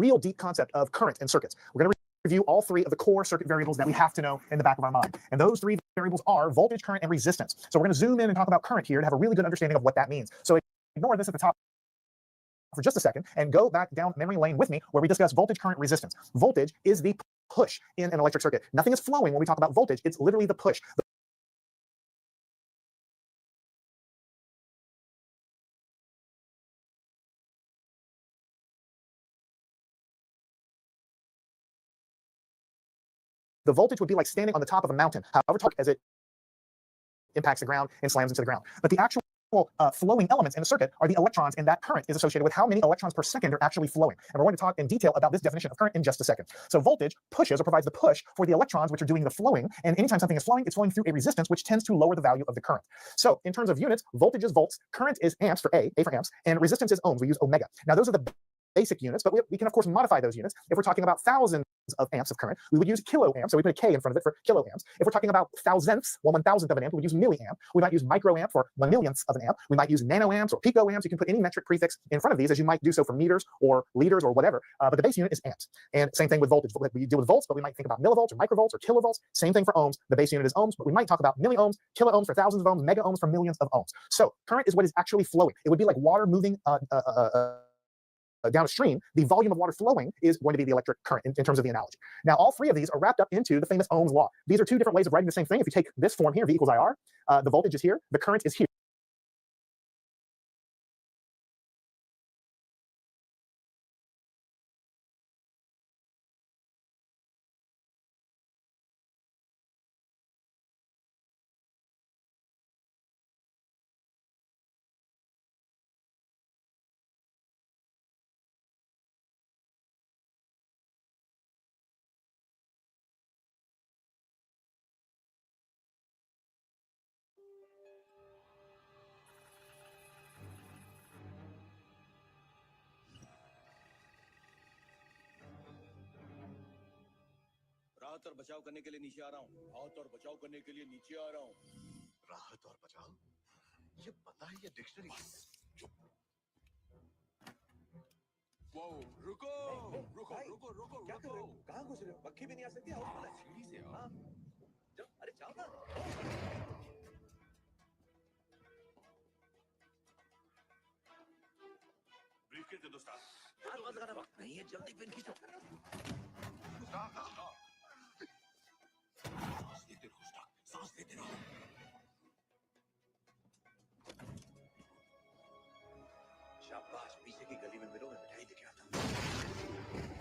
real deep concept of current in circuits. We're going to review all three of the core circuit variables that we have to know in the back of our mind. And those three variables are voltage, current, and resistance. So we're going to zoom in and talk about current here to have a really good understanding of what that means. So ignore this at the top for just a second and go back down memory lane with me where we discuss voltage, current, resistance. Voltage is the push in an electric circuit. Nothing is flowing when we talk about voltage. It's literally the push. The voltage would be like standing on the top of a mountain, however tall as it impacts the ground and slams into the ground. But the actual flowing elements in the circuit are the electrons, and that current is associated with how many electrons per second are actually flowing. And we're going to talk in detail about this definition of current in just a second. So voltage pushes or provides the push for the electrons, which are doing the flowing. And anytime something is flowing, it's flowing through a resistance, which tends to lower the value of the current. So in terms of units, voltage is volts, current is amps for A for amps, and resistance is ohms. We use omega. Now those are the basic units, but we can of course modify those units. If we're talking about thousands of amps of current, we would use kiloamps, so we put a K in front of it for kiloamps. If we're talking about thousandths, 1/1000th of an amp, we would use milliamp. We might use microamp for 1/millionth of an amp. We might use nanoamps or picoamps. You can put any metric prefix in front of these as you might do so for meters or liters or whatever, but the base unit is amps. And same thing with voltage. We deal with volts, but we might think about millivolts or microvolts or kilovolts. Same thing for ohms. The base unit is ohms, but we might talk about milliohms, kiloohms for thousands of ohms, mega ohms for millions of ohms. So current is what is actually flowing. It would be like water moving down a stream. The volume of water flowing is going to be the electric current in terms of the analogy. Now, all three of these are wrapped up into the famous Ohm's law. These are two different ways of writing the same thing. If you take this form here, V equals IR, the voltage is here, the current is here. राहत और बचाव करने के लिए नीचे आ रहा हूँ। राहत और बचाव करने के लिए नीचे आ रहा हूँ। राहत और बचाव, ये पता है ये डिक्शनरी है। वो रुको रुको रुको रुको क्या कर रहे हो? कहाँ घुस रहे हो? पक्की भी नहीं आ सकती। आओ सीढ़ी से आओ। जाओ, अरे जाओ ना। ब्रीफकेस दे दो स्टार। हाथ मत लगाना, वक्त नहीं है, जल्दी पिन खींचो। सांस लेते रहो स्टार, सांस लेते रहो। शाबाश, पीछे की गली में मिलो, मैं मिठाई लेके आता हूँ।